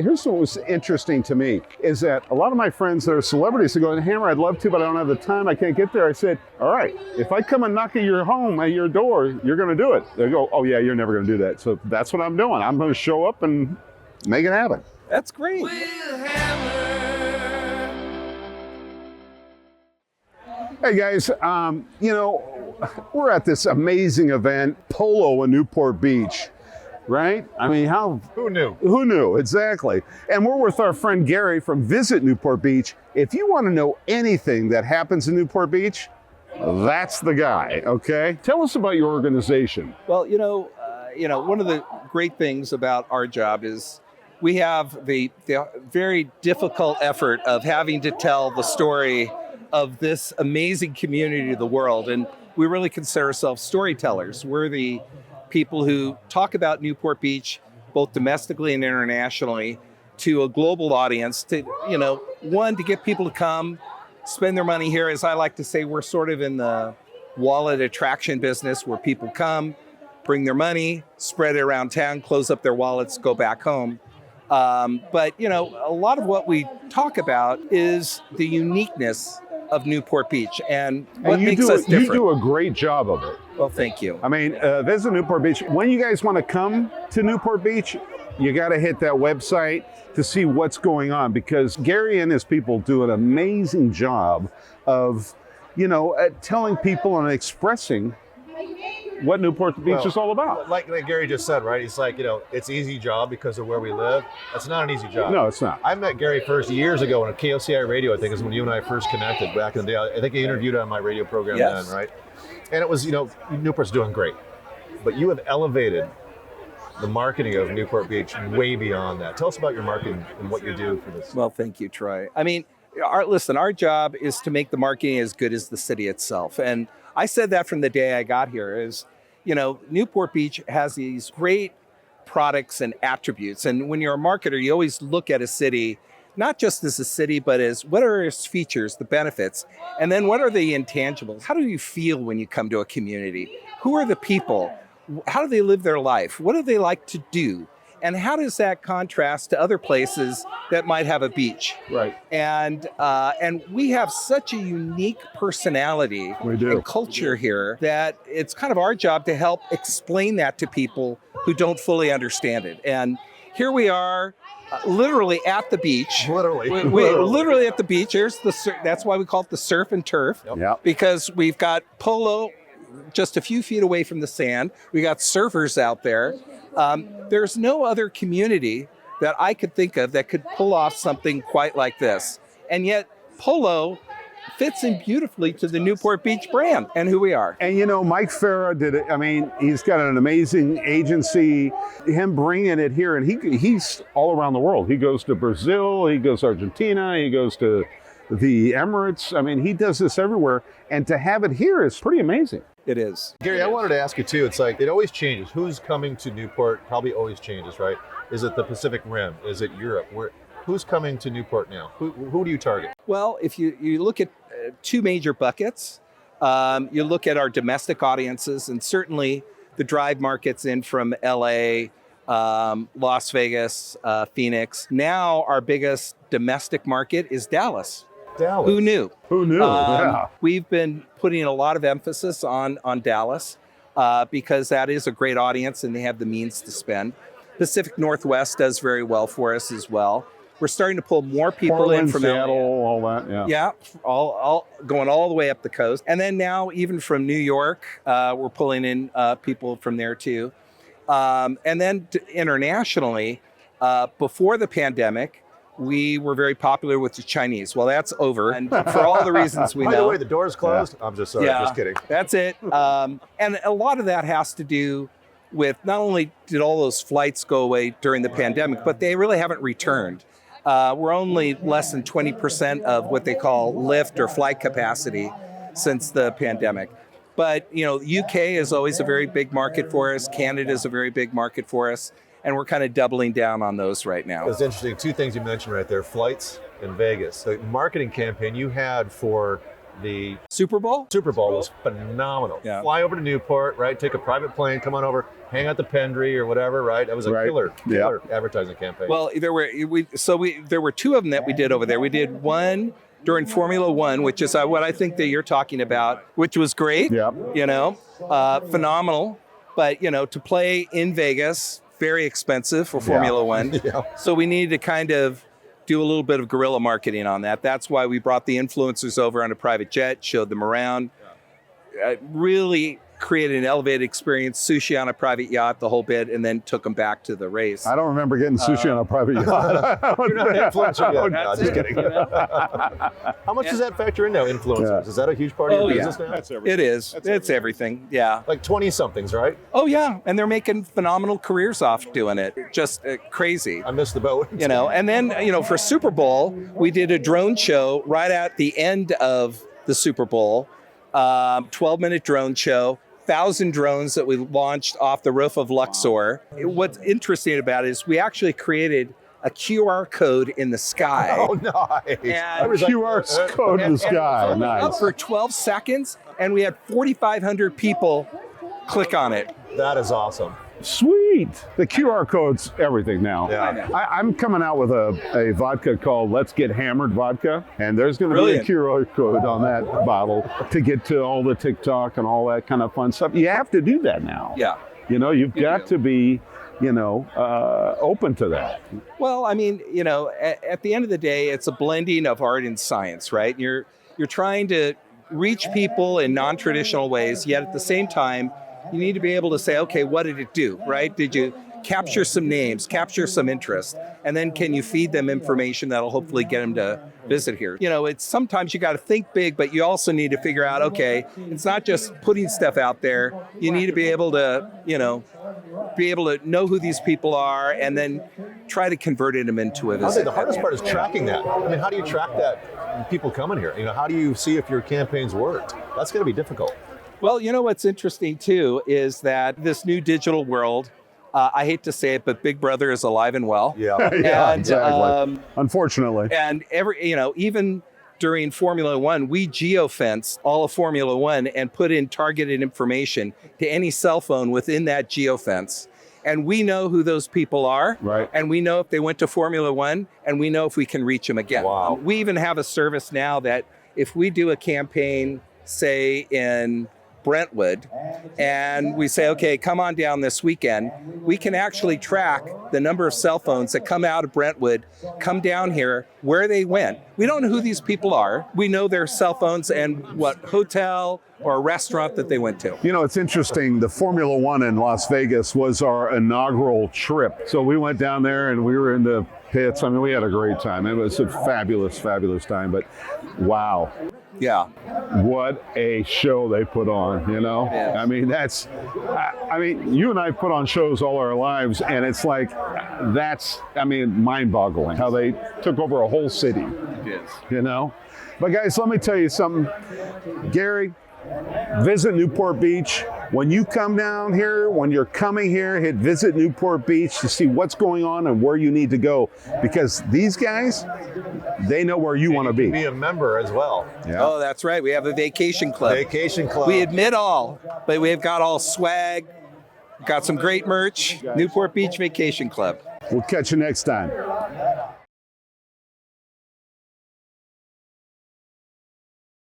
here's what was interesting to me is that a lot of my friends that are celebrities are going, Hammer, I'd love to, but I don't have the time. I can't get there. I said, all right, if I come and knock at your home, at your door, you're going to do it. They go, oh yeah, you're never going to do that. So that's what I'm doing. I'm going to show up and make it happen. That's great. Hey guys, we're at this amazing event, Polo in Newport Beach, right? I mean, Who knew? Who knew, exactly. And we're with our friend Gary from Visit Newport Beach. If you want to know anything that happens in Newport Beach, that's the guy, okay? Tell us about your organization. Well, one of the great things about our job is we have the very difficult effort of having to tell the story of this amazing community to the world. And we really consider ourselves storytellers. We're the people who talk about Newport Beach, both domestically and internationally, to a global audience to, to get people to come, spend their money here. As I like to say, we're sort of in the wallet attraction business where people come, bring their money, spread it around town, close up their wallets, go back home. But a lot of what we talk about is the uniqueness of Newport Beach and what makes us different. You do a great job of it. Well, thank you. I mean, Visit Newport Beach. When you guys want to come to Newport Beach, you got to hit that website to see what's going on, because Gary and his people do an amazing job of, telling people and expressing what Newport Beach is all about. Like Gary just said, right? He's like, it's an easy job because of where we live. That's not an easy job. No, it's not. I met Gary first years ago on a KOCI radio, I think is when you and I first connected back in the day. I think he interviewed on my radio program then, right? And it was, Newport's doing great. But you have elevated the marketing of Newport Beach way beyond that. Tell us about your marketing and what you do for this. Well, thank you, Troy. I mean, our job is to make the marketing as good as the city itself. And I said that from the day I got here is, Newport Beach has these great products and attributes. And when you're a marketer, you always look at a city, not just as a city, but as what are its features, the benefits, and then what are the intangibles? How do you feel when you come to a community? Who are the people? How do they live their life? What do they like to do? And how does that contrast to other places that might have a beach? Right. And we have such a unique personality and culture here that it's kind of our job to help explain that to people who don't fully understand it. And here we are, literally at the beach. Literally at the beach. That's why we call it the surf and turf. Yep. Because we've got polo just a few feet away from the sand. We got surfers out there. There's no other community that I could think of that could pull off something quite like this. And yet polo fits in beautifully to the Newport Beach brand and who we are. And Mike Farah did it. I mean, he's got an amazing agency. Him bringing it here, and he's all around the world. He goes to Brazil, he goes to Argentina, he goes to the Emirates. I mean, he does this everywhere. And to have it here is pretty amazing. It is. Gary, I wanted to ask you too, it's like, it always changes. Who's coming to Newport probably always changes, right? Is it the Pacific Rim? Is it Europe? Who's coming to Newport now? Who do you target? Well, if you look at two major buckets, you look at our domestic audiences, and certainly the drive markets in from LA, Las Vegas, Phoenix. Now our biggest domestic market is Dallas. Who knew? Yeah. We've been putting a lot of emphasis on Dallas because that is a great audience and they have the means to spend. Pacific Northwest does very well for us as well. We're starting to pull more people Portland, in from Seattle, all that. Yeah. Yeah, all going all the way up the coast. And then now even from New York, we're pulling in people from there too. And then internationally, before the pandemic, we were very popular with the Chinese. Well, that's over, and for all the reasons we know. By the way, the door's closed. Yeah. I'm just sorry, just kidding. That's it. And a lot of that has to do with not only did all those flights go away during the pandemic, but they really haven't returned. We're only less than 20% of what they call lift or flight capacity since the pandemic. But, UK is always a very big market for us. Canada is a very big market for us. And we're kind of doubling down on those right now. It's interesting. Two things you mentioned right there, flights and Vegas. The marketing campaign you had for the Super Bowl? Super Bowl was phenomenal. Yeah. Fly over to Newport, right? Take a private plane, come on over, hang out the Pendry or whatever, right? That was a Right. killer Yeah. advertising campaign. Well, there were two of them that we did over there. We did one during Formula One, which is what I think that you're talking about, which was great. Yeah. You know, phenomenal. But you know, to play in Vegas, very expensive for Formula One. Yeah. So we needed to kind of do a little bit of guerrilla marketing on that. That's why we brought the influencers over on a private jet, showed them around, really created an elevated experience, sushi on a private yacht, the whole bit, and then took them back to the race. I don't remember getting sushi on a private yacht. You're not an influencer yet. No, That's just it. kidding. How much does that factor in now, influencers? Yeah. Is that a huge part of your Oh, business yeah. now? That's everything. It is. It's everything. Yeah. Like 20-somethings, right? Oh, yeah. And they're making phenomenal careers off doing it. Just crazy. I missed the boat. You know, and then, you know, for Super Bowl, we did a drone show right at the end of the Super Bowl, 12-minute drone show, 1,000 drones that we launched off the roof of Luxor. What's interesting about it is we actually created a QR code in the sky. Oh, nice. And- I was like, QR code in the sky. Up Nice. for 12 seconds, and we had 4,500 people click on it. that is awesome. Sweet. The QR code's everything now. Yeah. I'm coming out with a vodka called Let's Get Hammered Vodka, and there's going to be a Brilliant. QR code on that bottle to get to all the TikTok and all that kind of fun stuff. You have to do that now. Yeah. You know, you've You got do. to be, you know, open to that. Well, I mean, you know, at the end of the day, it's a blending of art and science, right? You're trying to reach people in non-traditional ways, yet at the same time, you need to be able to say, okay, what did it do, right? Did you capture some names, capture some interest, and then can you feed them information that'll hopefully get them to visit here? You know, it's sometimes you got to think big, but you also need to figure out, okay, it's not just putting stuff out there. You need to be able to, you know who these people are and then try to convert them into a I think visit. the hardest part is tracking that. I mean, how do you track that? People coming here, you know, how do you see if your campaigns worked? That's going to be difficult. Well, you know what's interesting too is that this new digital world, I hate to say it, but Big Brother is alive and well. Yeah. Yeah, And, exactly. Unfortunately. And even during Formula One, we geofence all of Formula One and put in targeted information to any cell phone within that geofence. And we know who those people are. Right. And we know if they went to Formula One, and we know if we can reach them again. Wow. We even have a service now that if we do a campaign, say in Brentwood, and we say, okay, come on down this weekend, we can actually track the number of cell phones that come out of Brentwood, come down here, where they went. We don't know who these people are. We know their cell phones and what hotel or restaurant that they went to. You know, it's interesting. The Formula One in Las Vegas was our inaugural trip. So we went down there and we were in the pits. I mean, we had a great time. It was a fabulous, fabulous time. But wow, Yeah. what a show they put on, you know? Yeah. I mean, I mean, you and I put on shows all our lives, and it's like, mind-boggling how they took over a whole city, you know? But guys, let me tell you something. Gary, Visit Newport Beach. When you come down here, when you're coming here, hit Visit Newport Beach to see what's going on and where you need to go. Because these guys, they know where you want to be. Be a member as well. Yeah. Oh, that's right. We have a vacation club. Vacation club. We admit all, but we've got all swag, got some great merch. Newport Beach Vacation Club. We'll catch you next time.